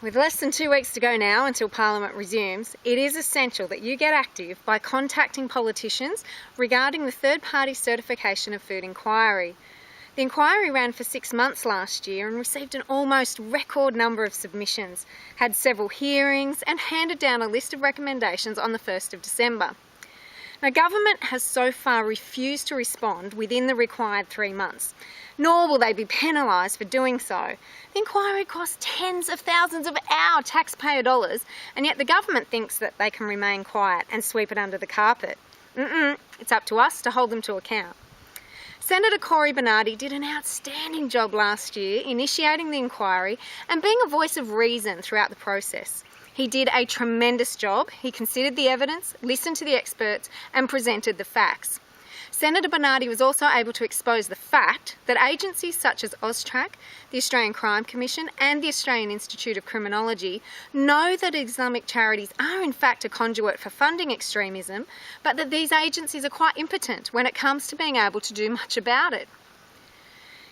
With less than 2 weeks to go now until Parliament resumes, it is essential that you get active by contacting politicians regarding the third-party certification of food inquiry. The inquiry ran for 6 months last year and received an almost record number of submissions, had several hearings and handed down a list of recommendations on the 1st of December. Now, government has so far refused to respond within the required 3 months, nor will they be penalised for doing so. The inquiry cost tens of thousands of our taxpayer dollars, and yet the government thinks that they can remain quiet and sweep it under the carpet. It's up to us to hold them to account. Senator Cory Bernardi did an outstanding job last year initiating the inquiry and being a voice of reason throughout the process. He did a tremendous job. He considered the evidence, listened to the experts and presented the facts. Senator Bernardi was also able to expose the fact that agencies such as AUSTRAC, the Australian Crime Commission and the Australian Institute of Criminology know that Islamic charities are in fact a conduit for funding extremism, but that these agencies are quite impotent when it comes to being able to do much about it.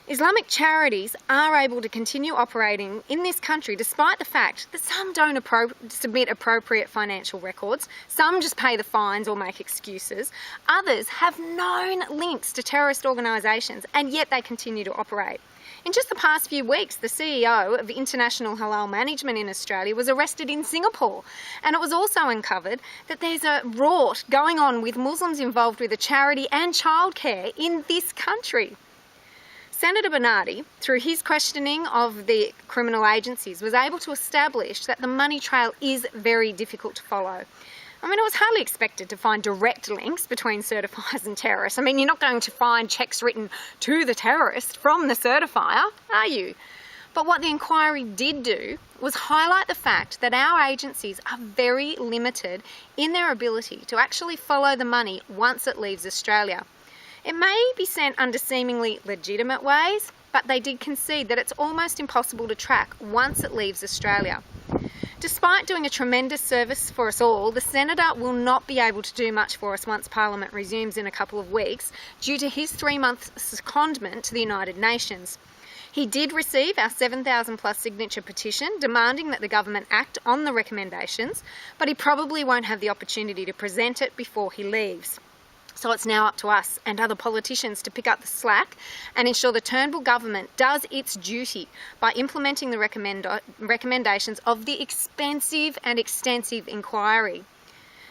Islamic charities are able to continue operating in this country despite the fact that some don't submit appropriate financial records, some just pay the fines or make excuses, others have known links to terrorist organisations and yet they continue to operate. In just the past few weeks, the CEO of International Halal Management in Australia was arrested in Singapore, and it was also uncovered that there's a rort going on with Muslims involved with a charity and childcare in this country. Senator Bernardi, through his questioning of the criminal agencies, was able to establish that the money trail is very difficult to follow. I mean, it was hardly expected to find direct links between certifiers and terrorists. I mean, you're not going to find cheques written to the terrorist from the certifier, are you? But what the inquiry did do was highlight the fact that our agencies are very limited in their ability to actually follow the money once it leaves Australia. It may be sent under seemingly legitimate ways, but they did concede that it's almost impossible to track once it leaves Australia. Despite doing a tremendous service for us all, the Senator will not be able to do much for us once Parliament resumes in a couple of weeks due to his 3-month secondment to the United Nations. He did receive our 7,000 plus signature petition demanding that the government act on the recommendations, but he probably won't have the opportunity to present it before he leaves. So it's now up to us and other politicians to pick up the slack and ensure the Turnbull government does its duty by implementing the recommendations of the expensive and extensive inquiry.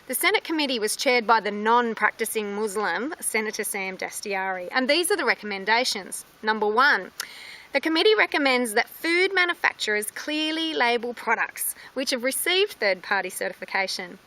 The Senate committee was chaired by the non-practising Muslim, Senator Sam Dastyari, and these are the recommendations. Number 1. The committee recommends that food manufacturers clearly label products which have received third-party certification.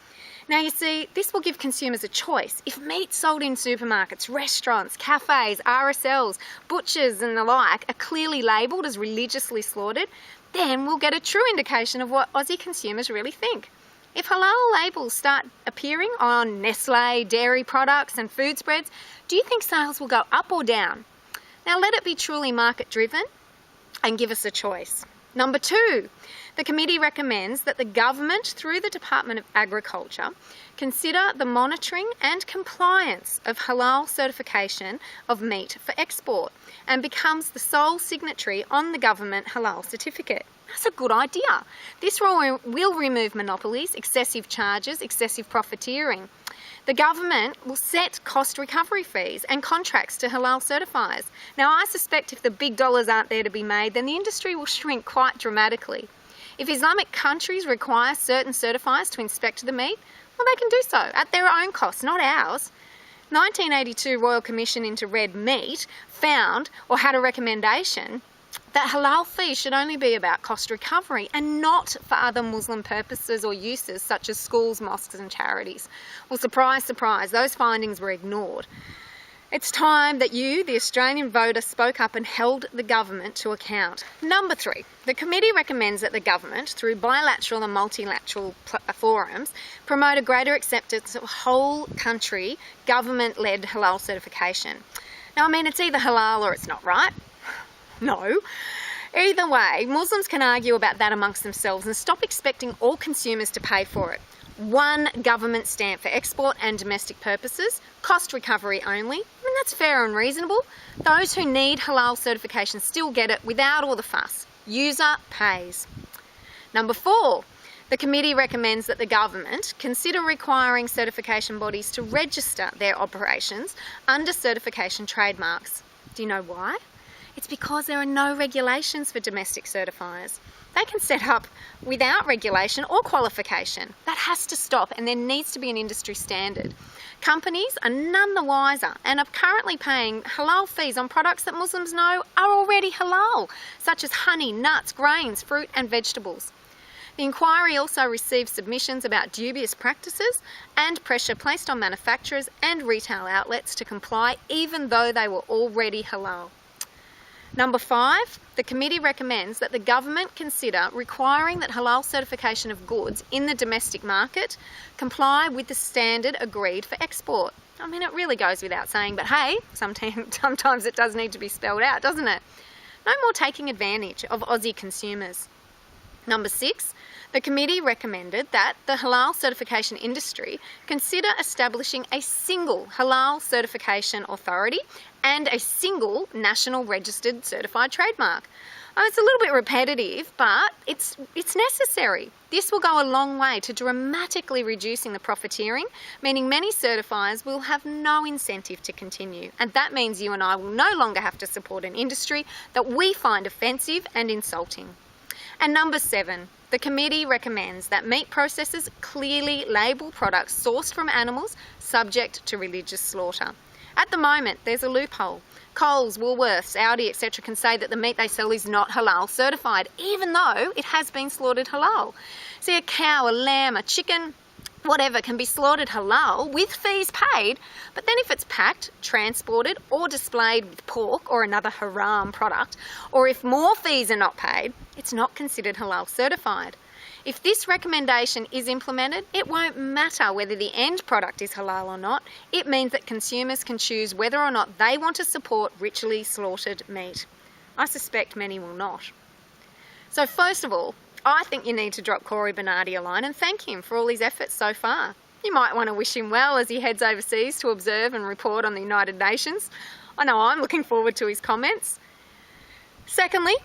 Now you see, this will give consumers a choice. If meat sold in supermarkets, restaurants, cafes, RSLs, butchers and the like are clearly labelled as religiously slaughtered, then we'll get a true indication of what Aussie consumers really think. If halal labels start appearing on Nestle, dairy products and food spreads, do you think sales will go up or down? Now let it be truly market driven and give us a choice. Number 2, the committee recommends that the government, through the Department of Agriculture, consider the monitoring and compliance of halal certification of meat for export and becomes the sole signatory on the government halal certificate. That's a good idea. This will remove monopolies, excessive charges, excessive profiteering. The government will set cost recovery fees and contracts to halal certifiers. Now, I suspect if the big dollars aren't there to be made, then the industry will shrink quite dramatically. If Islamic countries require certain certifiers to inspect the meat, well, they can do so at their own cost, not ours. 1982 Royal Commission into Red Meat found, or had a recommendation, that halal fees should only be about cost recovery and not for other Muslim purposes or uses such as schools, mosques and charities. Well, surprise, surprise, those findings were ignored. It's time that you, the Australian voter, spoke up and held the government to account. Number 3, the committee recommends that the government, through bilateral and multilateral forums, promote a greater acceptance of whole country government-led halal certification. Now, I mean, it's either halal or it's not, right? No. Either way, Muslims can argue about that amongst themselves and stop expecting all consumers to pay for it. One government stamp for export and domestic purposes, cost recovery only. I mean, that's fair and reasonable. Those who need halal certification still get it without all the fuss. User pays. Number 4, the committee recommends that the government consider requiring certification bodies to register their operations under certification trademarks. Do you know why? It's because there are no regulations for domestic certifiers. They can set up without regulation or qualification. That has to stop, and there needs to be an industry standard. Companies are none the wiser and are currently paying halal fees on products that Muslims know are already halal, such as honey, nuts, grains, fruit and vegetables. The inquiry also received submissions about dubious practices and pressure placed on manufacturers and retail outlets to comply, even though they were already halal. Number 5, the committee recommends that the government consider requiring that halal certification of goods in the domestic market comply with the standard agreed for export. I mean, it really goes without saying, but hey, sometimes it does need to be spelled out, doesn't it? No more taking advantage of Aussie consumers. Number 6, the committee recommended that the halal certification industry consider establishing a single halal certification authority and a single national registered certified trademark. It's a little bit repetitive, but it's necessary. This will go a long way to dramatically reducing the profiteering, meaning many certifiers will have no incentive to continue. And that means you and I will no longer have to support an industry that we find offensive and insulting. And number 7, the committee recommends that meat processors clearly label products sourced from animals subject to religious slaughter. At the moment, there's a loophole. Coles, Woolworths, Audi, etc. can say that the meat they sell is not halal certified, even though it has been slaughtered halal. See, a cow, a lamb, a chicken, whatever can be slaughtered halal with fees paid, but then if it's packed, transported or displayed with pork or another haram product, or if more fees are not paid, it's not considered halal certified. If this recommendation is implemented, it won't matter whether the end product is halal or not. It means that consumers can choose whether or not they want to support ritually slaughtered meat. I suspect many will not. So first of all, I think you need to drop Cory Bernardi a line and thank him for all his efforts so far. You might want to wish him well as he heads overseas to observe and report on the United Nations. I know I'm looking forward to his comments. Secondly,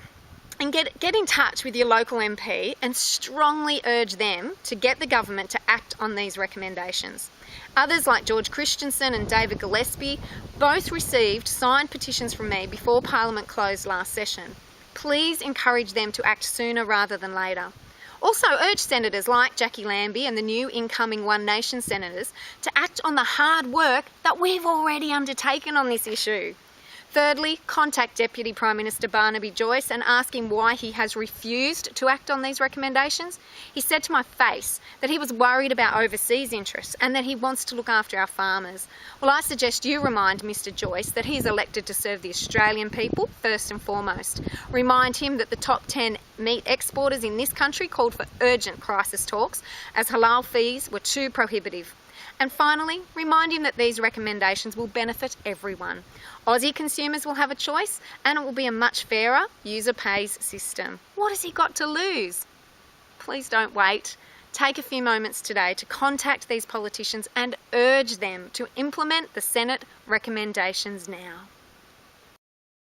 and get in touch with your local MP and strongly urge them to get the government to act on these recommendations. Others like George Christensen and David Gillespie both received signed petitions from me before Parliament closed last session. Please encourage them to act sooner rather than later. Also urge senators like Jackie Lambie and the new incoming One Nation senators to act on the hard work that we've already undertaken on this issue. Thirdly, contact Deputy Prime Minister Barnaby Joyce and ask him why he has refused to act on these recommendations. He said to my face that he was worried about overseas interests and that he wants to look after our farmers. Well, I suggest you remind Mr Joyce that he is elected to serve the Australian people first and foremost. Remind him that the top 10 meat exporters in this country called for urgent crisis talks as halal fees were too prohibitive. And finally, remind him that these recommendations will benefit everyone. Aussie consumers will have a choice and it will be a much fairer user pays system. What has he got to lose? Please don't wait. Take a few moments today to contact these politicians and urge them to implement the Senate recommendations now.